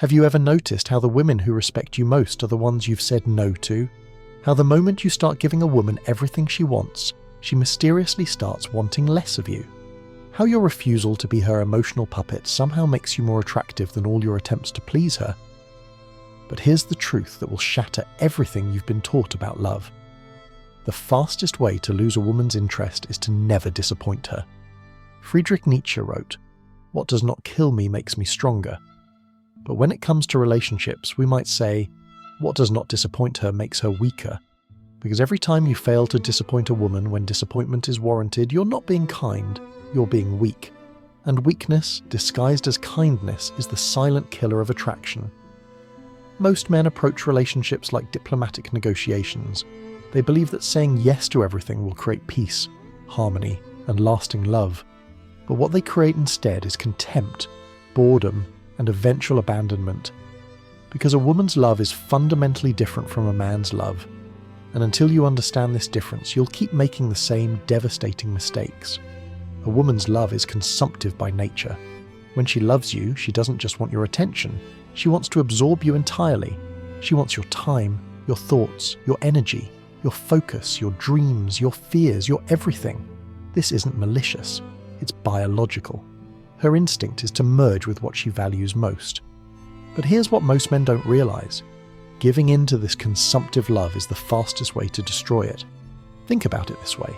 Have you ever noticed how the women who respect you most are the ones you've said no to? How the moment you start giving a woman everything she wants, she mysteriously starts wanting less of you? How your refusal to be her emotional puppet somehow makes you more attractive than all your attempts to please her? But here's the truth that will shatter everything you've been taught about love. The fastest way to lose a woman's interest is to never disappoint her. Friedrich Nietzsche wrote, "What does not kill me makes me stronger." But when it comes to relationships, we might say, what does not disappoint her makes her weaker. Because every time you fail to disappoint a woman when disappointment is warranted, you're not being kind, you're being weak. And weakness, disguised as kindness, is the silent killer of attraction. Most men approach relationships like diplomatic negotiations. They believe that saying yes to everything will create peace, harmony, and lasting love. But what they create instead is contempt, boredom, and eventual abandonment. Because a woman's love is fundamentally different from a man's love. And until you understand this difference, you'll keep making the same devastating mistakes. A woman's love is consumptive by nature. When she loves you, she doesn't just want your attention. She wants to absorb you entirely. She wants your time, your thoughts, your energy, your focus, your dreams, your fears, your everything. This isn't malicious. It's biological. Her instinct is to merge with what she values most. But here's what most men don't realize. Giving in to this consumptive love is the fastest way to destroy it. Think about it this way.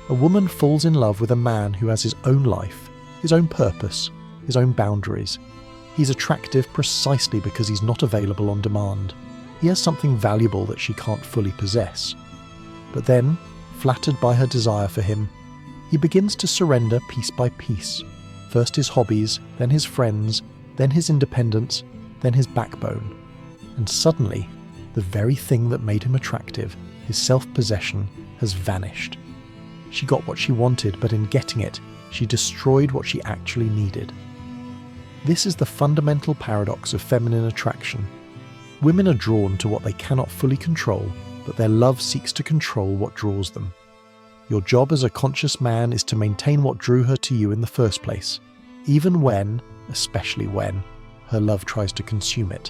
A woman falls in love with a man who has his own life, his own purpose, his own boundaries. He's attractive precisely because he's not available on demand. He has something valuable that she can't fully possess. But then, flattered by her desire for him, he begins to surrender piece by piece. First his hobbies, then his friends, then his independence, then his backbone. And suddenly, the very thing that made him attractive, his self-possession, has vanished. She got what she wanted, but in getting it, she destroyed what she actually needed. This is the fundamental paradox of feminine attraction. Women are drawn to what they cannot fully control, but their love seeks to control what draws them. Your job as a conscious man is to maintain what drew her to you in the first place, even when, especially when, her love tries to consume it.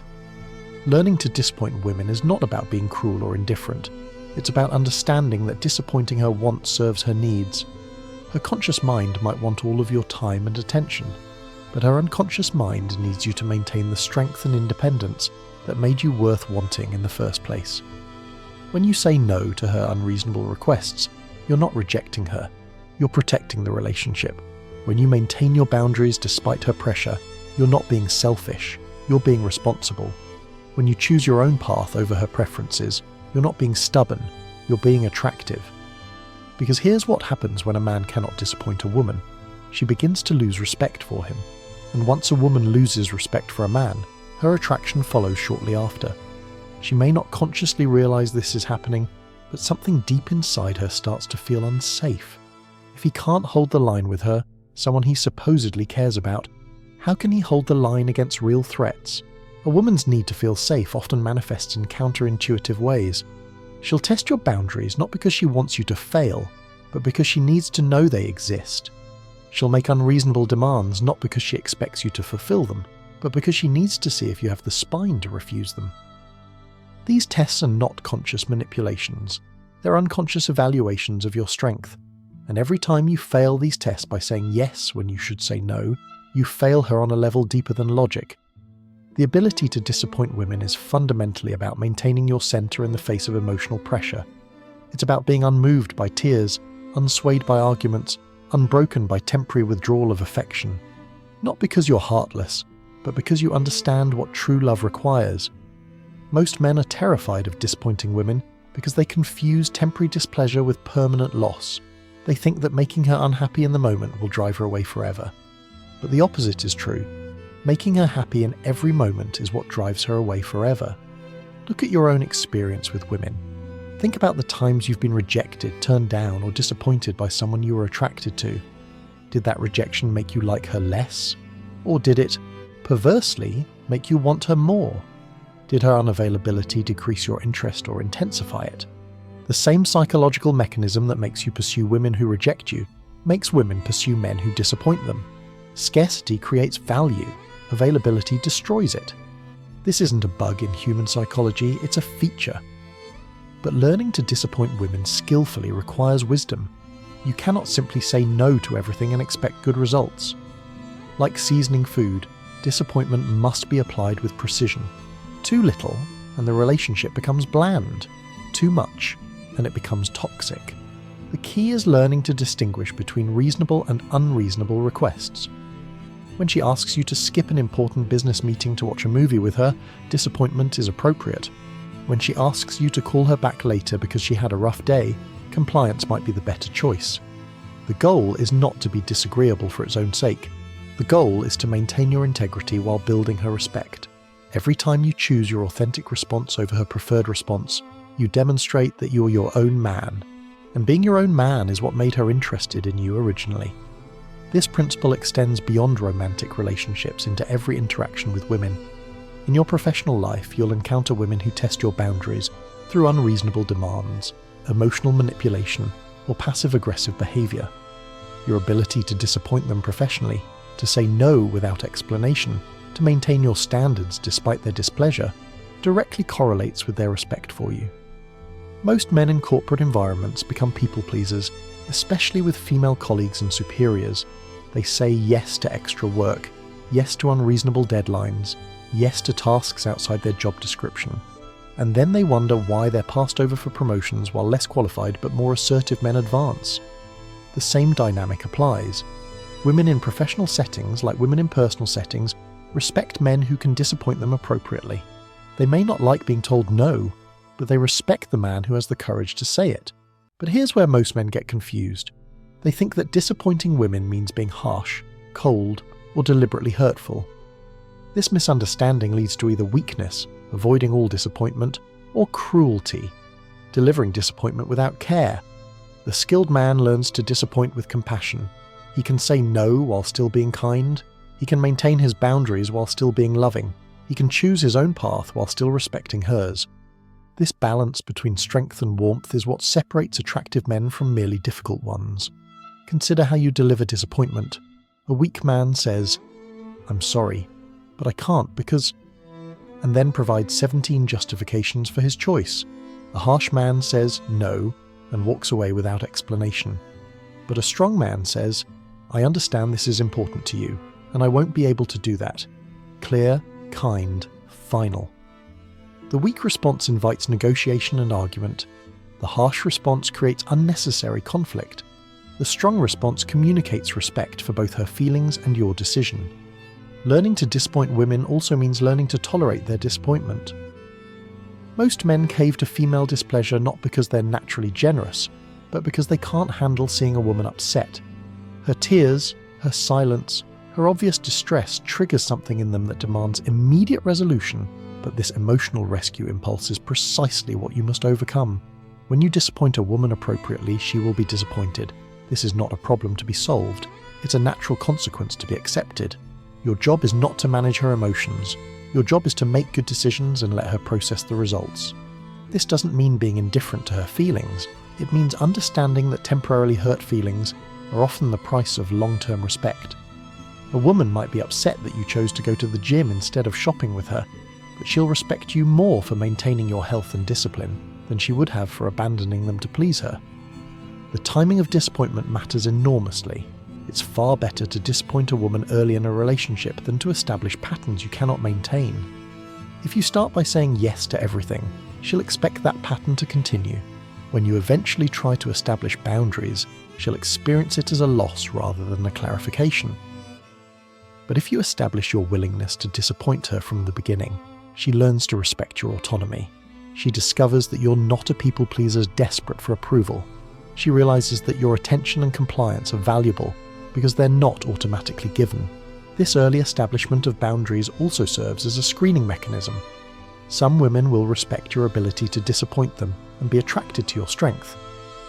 Learning to disappoint women is not about being cruel or indifferent. It's about understanding that disappointing her wants serves her needs. Her conscious mind might want all of your time and attention, but her unconscious mind needs you to maintain the strength and independence that made you worth wanting in the first place. When you say no to her unreasonable requests, you're not rejecting her, you're protecting the relationship. When you maintain your boundaries despite her pressure, you're not being selfish, you're being responsible. When you choose your own path over her preferences, you're not being stubborn, you're being attractive. Because here's what happens when a man cannot disappoint a woman. She begins to lose respect for him. And once a woman loses respect for a man, her attraction follows shortly after. She may not consciously realize this is happening, but something deep inside her starts to feel unsafe. If he can't hold the line with her, someone he supposedly cares about, how can he hold the line against real threats? A woman's need to feel safe often manifests in counterintuitive ways. She'll test your boundaries not because she wants you to fail, but because she needs to know they exist. She'll make unreasonable demands not because she expects you to fulfill them, but because she needs to see if you have the spine to refuse them. These tests are not conscious manipulations. They're unconscious evaluations of your strength. And every time you fail these tests by saying yes when you should say no, you fail her on a level deeper than logic. The ability to disappoint women is fundamentally about maintaining your center in the face of emotional pressure. It's about being unmoved by tears, unswayed by arguments, unbroken by temporary withdrawal of affection. Not because you're heartless, but because you understand what true love requires. Most men are terrified of disappointing women because they confuse temporary displeasure with permanent loss. They think that making her unhappy in the moment will drive her away forever. But the opposite is true. Making her happy in every moment is what drives her away forever. Look at your own experience with women. Think about the times you've been rejected, turned down, or disappointed by someone you were attracted to. Did that rejection make you like her less? Or did it, perversely, make you want her more? Did her unavailability decrease your interest or intensify it? The same psychological mechanism that makes you pursue women who reject you makes women pursue men who disappoint them. Scarcity creates value. Availability destroys it. This isn't a bug in human psychology, it's a feature. But learning to disappoint women skillfully requires wisdom. You cannot simply say no to everything and expect good results. Like seasoning food, disappointment must be applied with precision. Too little, and the relationship becomes bland. Too much, and it becomes toxic. The key is learning to distinguish between reasonable and unreasonable requests. When she asks you to skip an important business meeting to watch a movie with her, disappointment is appropriate. When she asks you to call her back later because she had a rough day, compliance might be the better choice. The goal is not to be disagreeable for its own sake. The goal is to maintain your integrity while building her respect. Every time you choose your authentic response over her preferred response, you demonstrate that you're your own man. And being your own man is what made her interested in you originally. This principle extends beyond romantic relationships into every interaction with women. In your professional life, you'll encounter women who test your boundaries through unreasonable demands, emotional manipulation, or passive-aggressive behaviour. Your ability to disappoint them professionally, to say no without explanation, to maintain your standards despite their displeasure, directly correlates with their respect for you. Most men in corporate environments become people-pleasers, especially with female colleagues and superiors. They say yes to extra work, yes to unreasonable deadlines, yes to tasks outside their job description. And then they wonder why they're passed over for promotions while less qualified but more assertive men advance. The same dynamic applies. Women in professional settings, like women in personal settings, respect men who can disappoint them appropriately. They may not like being told no, but they respect the man who has the courage to say it. But here's where most men get confused. They think that disappointing women means being harsh, cold, or deliberately hurtful. This misunderstanding leads to either weakness, avoiding all disappointment, or cruelty, delivering disappointment without care. The skilled man learns to disappoint with compassion. He can say no while still being kind. He can maintain his boundaries while still being loving. He can choose his own path while still respecting hers. This balance between strength and warmth is what separates attractive men from merely difficult ones. Consider how you deliver disappointment. A weak man says, "I'm sorry, but I can't because..." and then provides 17 justifications for his choice. A harsh man says no and walks away without explanation. But a strong man says, "I understand this is important to you, and I won't be able to do that." Clear, kind, final. The weak response invites negotiation and argument. The harsh response creates unnecessary conflict. The strong response communicates respect for both her feelings and your decision. Learning to disappoint women also means learning to tolerate their disappointment. Most men cave to female displeasure not because they're naturally generous, but because they can't handle seeing a woman upset. Her tears, her silence, her obvious distress triggers something in them that demands immediate resolution, but this emotional rescue impulse is precisely what you must overcome. When you disappoint a woman appropriately, she will be disappointed. This is not a problem to be solved. It's a natural consequence to be accepted. Your job is not to manage her emotions. Your job is to make good decisions and let her process the results. This doesn't mean being indifferent to her feelings. It means understanding that temporarily hurt feelings are often the price of long-term respect. A woman might be upset that you chose to go to the gym instead of shopping with her, but she'll respect you more for maintaining your health and discipline than she would have for abandoning them to please her. The timing of disappointment matters enormously. It's far better to disappoint a woman early in a relationship than to establish patterns you cannot maintain. If you start by saying yes to everything, she'll expect that pattern to continue. When you eventually try to establish boundaries, she'll experience it as a loss rather than a clarification. But if you establish your willingness to disappoint her from the beginning, she learns to respect your autonomy. She discovers that you're not a people pleaser desperate for approval. She realizes that your attention and compliance are valuable because they're not automatically given. This early establishment of boundaries also serves as a screening mechanism. Some women will respect your ability to disappoint them and be attracted to your strength.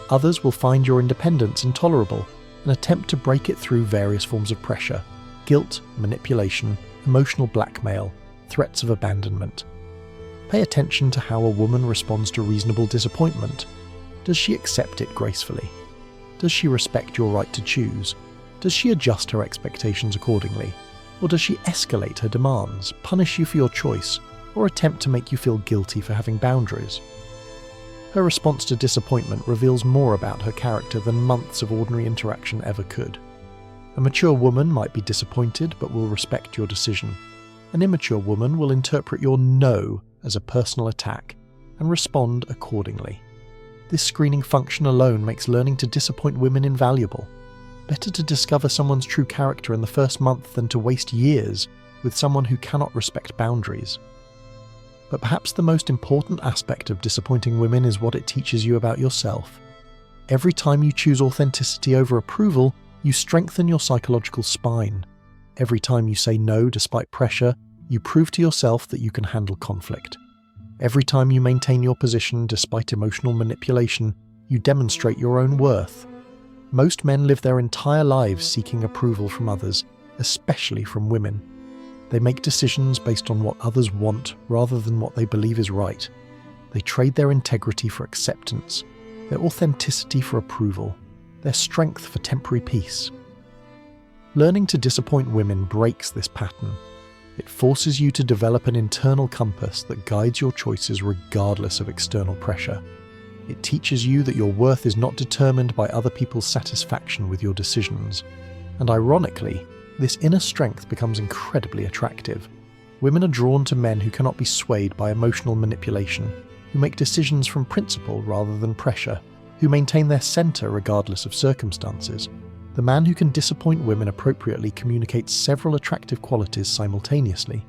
Others will find your independence intolerable and attempt to break it through various forms of pressure: guilt, manipulation, emotional blackmail, threats of abandonment. Pay attention to how a woman responds to reasonable disappointment. Does she accept it gracefully? Does she respect your right to choose? Does she adjust her expectations accordingly? Or does she escalate her demands, punish you for your choice, or attempt to make you feel guilty for having boundaries. Her response to disappointment reveals more about her character than months of ordinary interaction ever could. A mature woman might be disappointed but will respect your decision. An immature woman will interpret your no as a personal attack and respond accordingly. This screening function alone makes learning to disappoint women invaluable. Better to discover someone's true character in the first month than to waste years with someone who cannot respect boundaries. But perhaps the most important aspect of disappointing women is what it teaches you about yourself. Every time you choose authenticity over approval, you strengthen your psychological spine. Every time you say no despite pressure, you prove to yourself that you can handle conflict. Every time you maintain your position despite emotional manipulation, you demonstrate your own worth. Most men live their entire lives seeking approval from others, especially from women. They make decisions based on what others want rather than what they believe is right. They trade their integrity for acceptance, their authenticity for approval, their strength for temporary peace. Learning to disappoint women breaks this pattern. It forces you to develop an internal compass that guides your choices regardless of external pressure. It teaches you that your worth is not determined by other people's satisfaction with your decisions. And ironically, this inner strength becomes incredibly attractive. Women are drawn to men who cannot be swayed by emotional manipulation, who make decisions from principle rather than pressure, who maintain their center regardless of circumstances. The man who can disappoint women appropriately communicates several attractive qualities simultaneously.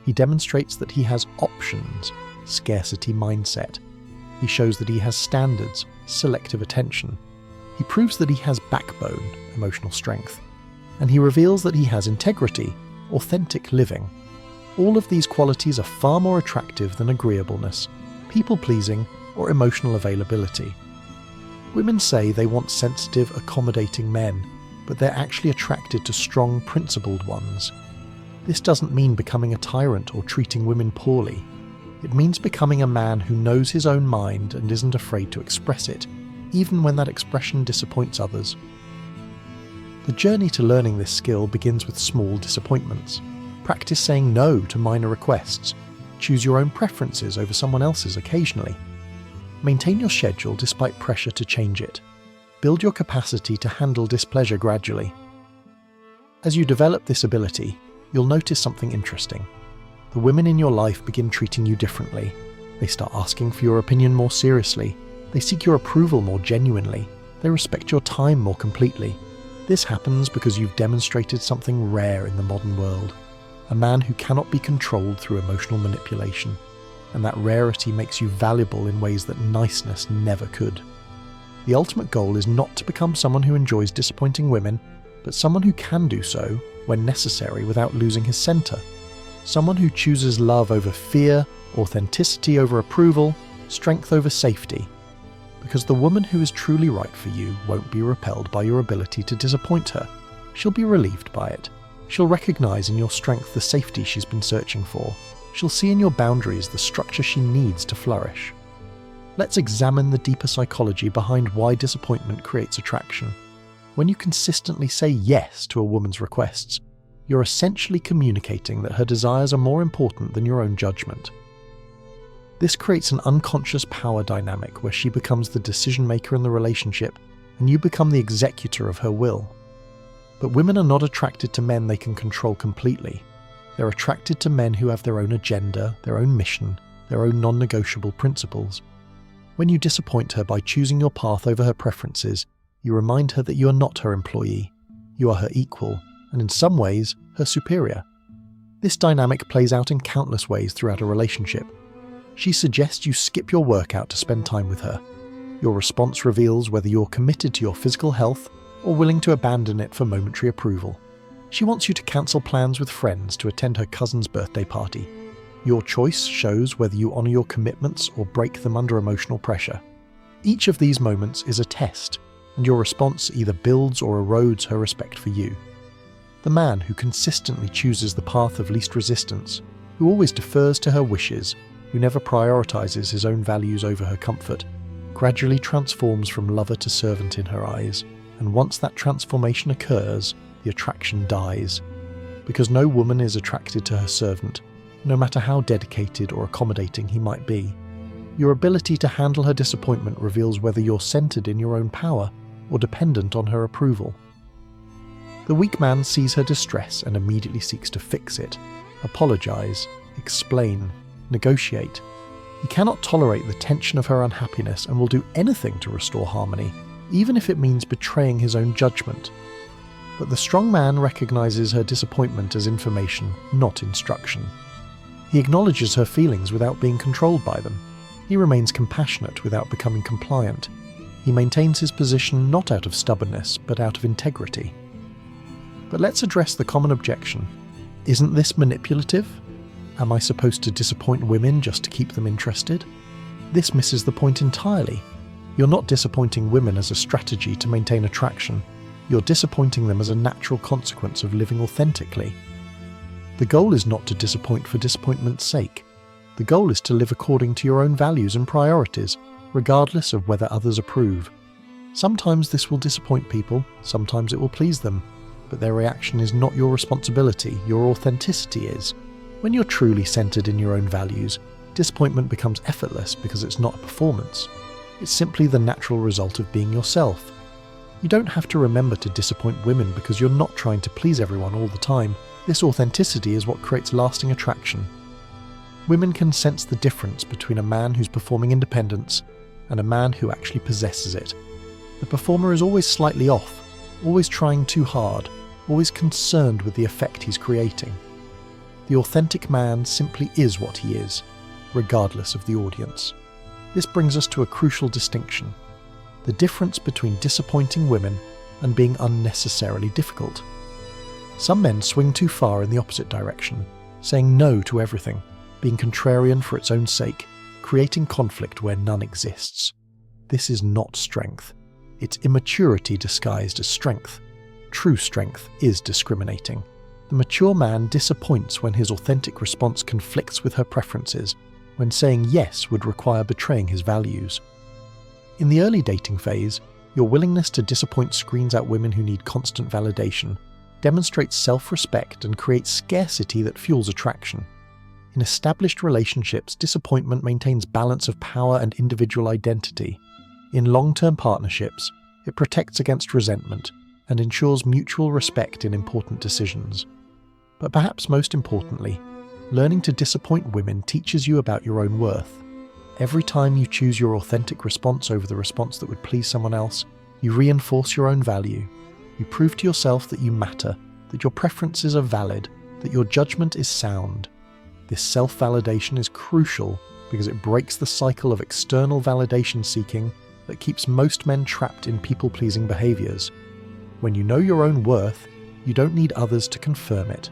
He demonstrates that he has options, scarcity mindset. He shows that he has standards, selective attention. He proves that he has backbone, emotional strength. And he reveals that he has integrity, authentic living. All of these qualities are far more attractive than agreeableness, people-pleasing, or emotional availability. Women say they want sensitive, accommodating men, but they're actually attracted to strong, principled ones. This doesn't mean becoming a tyrant or treating women poorly. It means becoming a man who knows his own mind and isn't afraid to express it, even when that expression disappoints others. The journey to learning this skill begins with small disappointments. Practice saying no to minor requests. Choose your own preferences over someone else's occasionally. Maintain your schedule despite pressure to change it. Build your capacity to handle displeasure gradually. As you develop this ability, you'll notice something interesting. The women in your life begin treating you differently. They start asking for your opinion more seriously. They seek your approval more genuinely. They respect your time more completely. This happens because you've demonstrated something rare in the modern world. A man who cannot be controlled through emotional manipulation. And that rarity makes you valuable in ways that niceness never could. The ultimate goal is not to become someone who enjoys disappointing women, but someone who can do so, when necessary, without losing his center. Someone who chooses love over fear, authenticity over approval, strength over safety. Because the woman who is truly right for you won't be repelled by your ability to disappoint her. She'll be relieved by it. She'll recognize in your strength the safety she's been searching for. She'll see in your boundaries the structure she needs to flourish. Let's examine the deeper psychology behind why disappointment creates attraction. When you consistently say yes to a woman's requests, you're essentially communicating that her desires are more important than your own judgment. This creates an unconscious power dynamic where she becomes the decision maker in the relationship and you become the executor of her will. But women are not attracted to men they can control completely. They're attracted to men who have their own agenda, their own mission, their own non-negotiable principles. When you disappoint her by choosing your path over her preferences, you remind her that you are not her employee. You are her equal, and in some ways, her superior. This dynamic plays out in countless ways throughout a relationship. She suggests you skip your workout to spend time with her. Your response reveals whether you're committed to your physical health or willing to abandon it for momentary approval. She wants you to cancel plans with friends to attend her cousin's birthday party. Your choice shows whether you honor your commitments or break them under emotional pressure. Each of these moments is a test, and your response either builds or erodes her respect for you. The man who consistently chooses the path of least resistance, who always defers to her wishes, who never prioritizes his own values over her comfort, gradually transforms from lover to servant in her eyes, and once that transformation occurs, the attraction dies. Because no woman is attracted to her servant, no matter how dedicated or accommodating he might be. Your ability to handle her disappointment reveals whether you're centered in your own power or dependent on her approval. The weak man sees her distress and immediately seeks to fix it, apologize, explain, negotiate. He cannot tolerate the tension of her unhappiness and will do anything to restore harmony, even if it means betraying his own judgment. But the strong man recognizes her disappointment as information, not instruction. He acknowledges her feelings without being controlled by them. He remains compassionate without becoming compliant. He maintains his position not out of stubbornness, but out of integrity. But let's address the common objection. Isn't this manipulative? Am I supposed to disappoint women just to keep them interested? This misses the point entirely. You're not disappointing women as a strategy to maintain attraction. You're disappointing them as a natural consequence of living authentically. The goal is not to disappoint for disappointment's sake. The goal is to live according to your own values and priorities, regardless of whether others approve. Sometimes this will disappoint people, sometimes it will please them, but their reaction is not your responsibility, your authenticity is. When you're truly centered in your own values, disappointment becomes effortless because it's not a performance. It's simply the natural result of being yourself. You don't have to remember to disappoint women because you're not trying to please everyone all the time. This authenticity is what creates lasting attraction. Women can sense the difference between a man who's performing independence and a man who actually possesses it. The performer is always slightly off, always trying too hard, always concerned with the effect he's creating. The authentic man simply is what he is, regardless of the audience. This brings us to a crucial distinction: the difference between disappointing women and being unnecessarily difficult. Some men swing too far in the opposite direction, saying no to everything, being contrarian for its own sake, creating conflict where none exists. This is not strength. It's immaturity disguised as strength. True strength is discriminating. The mature man disappoints when his authentic response conflicts with her preferences, when saying yes would require betraying his values. In the early dating phase, your willingness to disappoint screens out women who need constant validation, demonstrates self-respect and creates scarcity that fuels attraction. In established relationships, disappointment maintains balance of power and individual identity. In long-term partnerships, it protects against resentment and ensures mutual respect in important decisions. But perhaps most importantly, learning to disappoint women teaches you about your own worth. Every time you choose your authentic response over the response that would please someone else, you reinforce your own value. You prove to yourself that you matter, that your preferences are valid, that your judgment is sound. This self-validation is crucial because it breaks the cycle of external validation seeking that keeps most men trapped in people-pleasing behaviors. When you know your own worth, you don't need others to confirm it.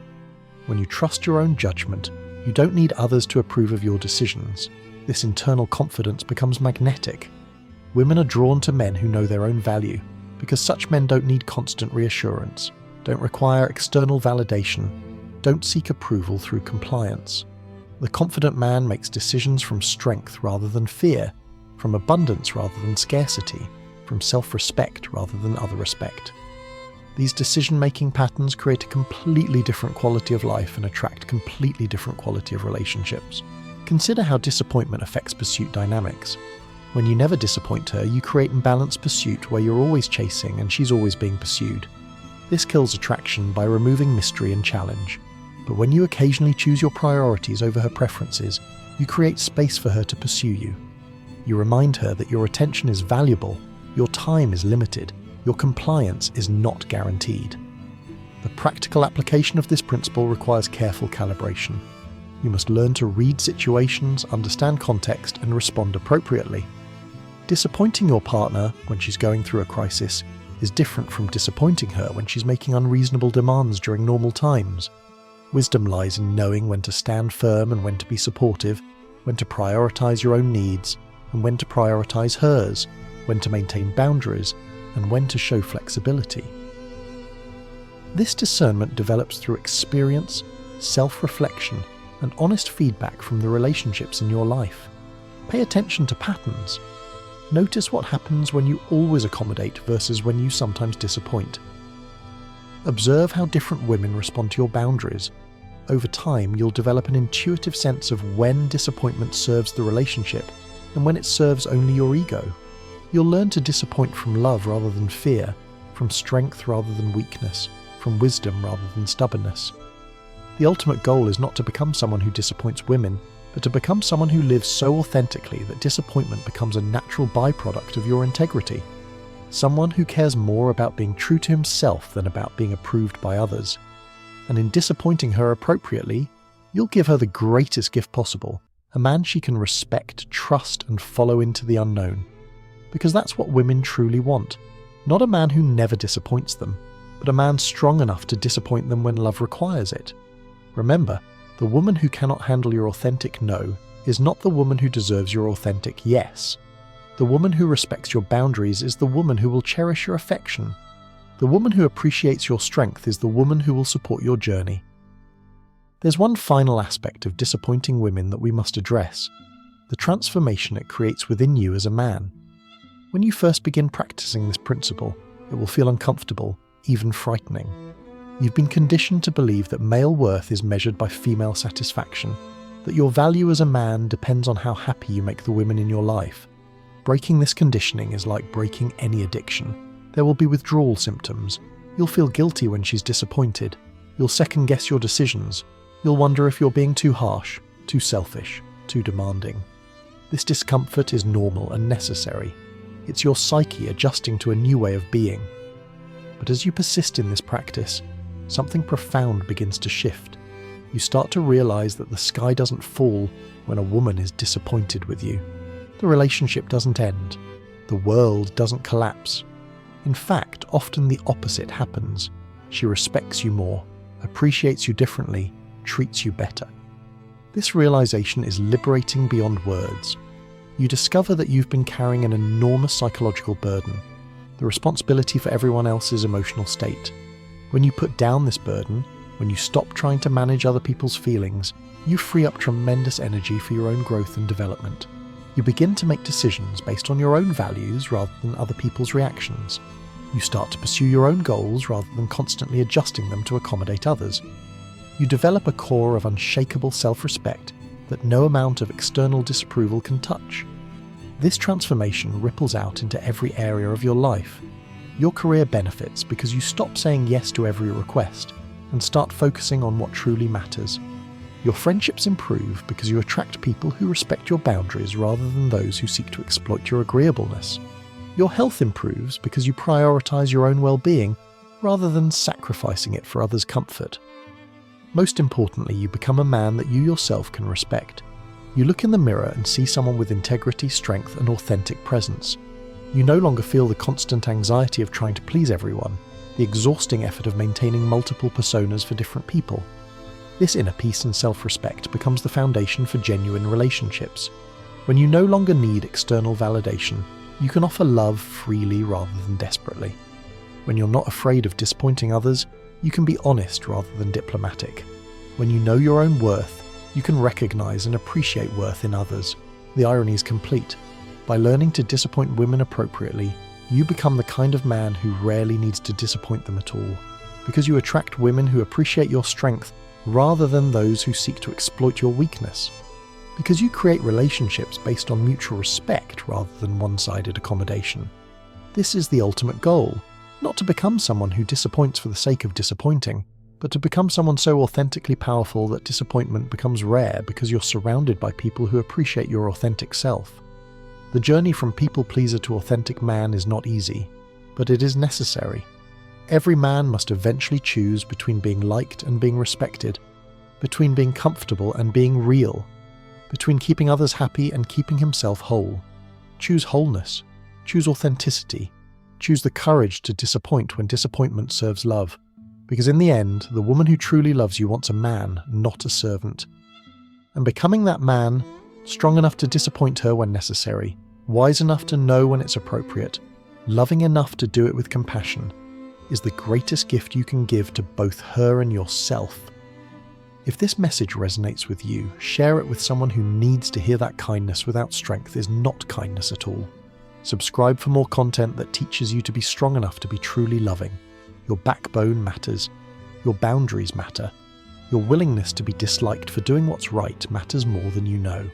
When you trust your own judgment, you don't need others to approve of your decisions. This internal confidence becomes magnetic. Women are drawn to men who know their own value, because such men don't need constant reassurance, don't require external validation, don't seek approval through compliance. The confident man makes decisions from strength rather than fear, from abundance rather than scarcity, from self-respect rather than other respect. These decision-making patterns create a completely different quality of life and attract completely different quality of relationships. Consider how disappointment affects pursuit dynamics. When you never disappoint her, you create imbalanced pursuit where you're always chasing and she's always being pursued. This kills attraction by removing mystery and challenge. But when you occasionally choose your priorities over her preferences, you create space for her to pursue you. You remind her that your attention is valuable, your time is limited, your compliance is not guaranteed. The practical application of this principle requires careful calibration. You must learn to read situations, understand context, and respond appropriately. Disappointing your partner when she's going through a crisis is different from disappointing her when she's making unreasonable demands during normal times. Wisdom lies in knowing when to stand firm and when to be supportive, when to prioritize your own needs, and when to prioritize hers, when to maintain boundaries, and when to show flexibility. This discernment develops through experience, self-reflection, and honest feedback from the relationships in your life. Pay attention to patterns. Notice what happens when you always accommodate versus when you sometimes disappoint. Observe how different women respond to your boundaries. over time you'll develop an intuitive sense of when disappointment serves the relationship and when it serves only your ego. You'll learn to disappoint from love rather than fear, from strength rather than weakness, from wisdom rather than stubbornness. The ultimate goal is not to become someone who disappoints women, but to become someone who lives so authentically that disappointment becomes a natural byproduct of your integrity. Someone who cares more about being true to himself than about being approved by others. And in disappointing her appropriately, you'll give her the greatest gift possible, a man she can respect, trust, and follow into the unknown. Because that's what women truly want. Not a man who never disappoints them, but a man strong enough to disappoint them when love requires it. Remember, the woman who cannot handle your authentic no is not the woman who deserves your authentic yes. The woman who respects your boundaries is the woman who will cherish your affection. The woman who appreciates your strength is the woman who will support your journey. There's one final aspect of disappointing women that we must address: the transformation it creates within you as a man. When you first begin practicing this principle, it will feel uncomfortable, even frightening. You've been conditioned to believe that male worth is measured by female satisfaction, that your value as a man depends on how happy you make the women in your life. Breaking this conditioning is like breaking any addiction. There will be withdrawal symptoms. You'll feel guilty when she's disappointed. You'll second-guess your decisions. You'll wonder if you're being too harsh, too selfish, too demanding. This discomfort is normal and necessary. It's your psyche adjusting to a new way of being. But as you persist in this practice, something profound begins to shift. You start to realize that the sky doesn't fall when a woman is disappointed with you. The relationship doesn't end. The world doesn't collapse. In fact, often the opposite happens. She respects you more, appreciates you differently, treats you better. This realization is liberating beyond words. You discover that you've been carrying an enormous psychological burden, the responsibility for everyone else's emotional state. When you put down this burden, when you stop trying to manage other people's feelings, you free up tremendous energy for your own growth and development. You begin to make decisions based on your own values rather than other people's reactions. You start to pursue your own goals rather than constantly adjusting them to accommodate others. You develop a core of unshakable self-respect that no amount of external disapproval can touch. This transformation ripples out into every area of your life. Your career benefits because you stop saying yes to every request and start focusing on what truly matters. Your friendships improve because you attract people who respect your boundaries rather than those who seek to exploit your agreeableness. Your health improves because you prioritize your own well-being rather than sacrificing it for others' comfort. Most importantly, you become a man that you yourself can respect. You look in the mirror and see someone with integrity, strength, and authentic presence. You no longer feel the constant anxiety of trying to please everyone, the exhausting effort of maintaining multiple personas for different people. This inner peace and self-respect becomes the foundation for genuine relationships. When you no longer need external validation, you can offer love freely rather than desperately. When you're not afraid of disappointing others, you can be honest rather than diplomatic. When you know your own worth, you can recognize and appreciate worth in others. The irony is complete. By learning to disappoint women appropriately, you become the kind of man who rarely needs to disappoint them at all, because you attract women who appreciate your strength rather than those who seek to exploit your weakness. Because you create relationships based on mutual respect rather than one-sided accommodation. This is the ultimate goal, not to become someone who disappoints for the sake of disappointing, but to become someone so authentically powerful that disappointment becomes rare because you're surrounded by people who appreciate your authentic self. The journey from people-pleaser to authentic man is not easy, but it is necessary. Every man must eventually choose between being liked and being respected, between being comfortable and being real, between keeping others happy and keeping himself whole. Choose wholeness. Choose authenticity. Choose the courage to disappoint when disappointment serves love. Because in the end, the woman who truly loves you wants a man, not a servant. And becoming that man, strong enough to disappoint her when necessary, wise enough to know when it's appropriate, loving enough to do it with compassion, is the greatest gift you can give to both her and yourself. If this message resonates with you, share it with someone who needs to hear that kindness without strength is not kindness at all. Subscribe for more content that teaches you to be strong enough to be truly loving. Your backbone matters. Your boundaries matter. Your willingness to be disliked for doing what's right matters more than you know.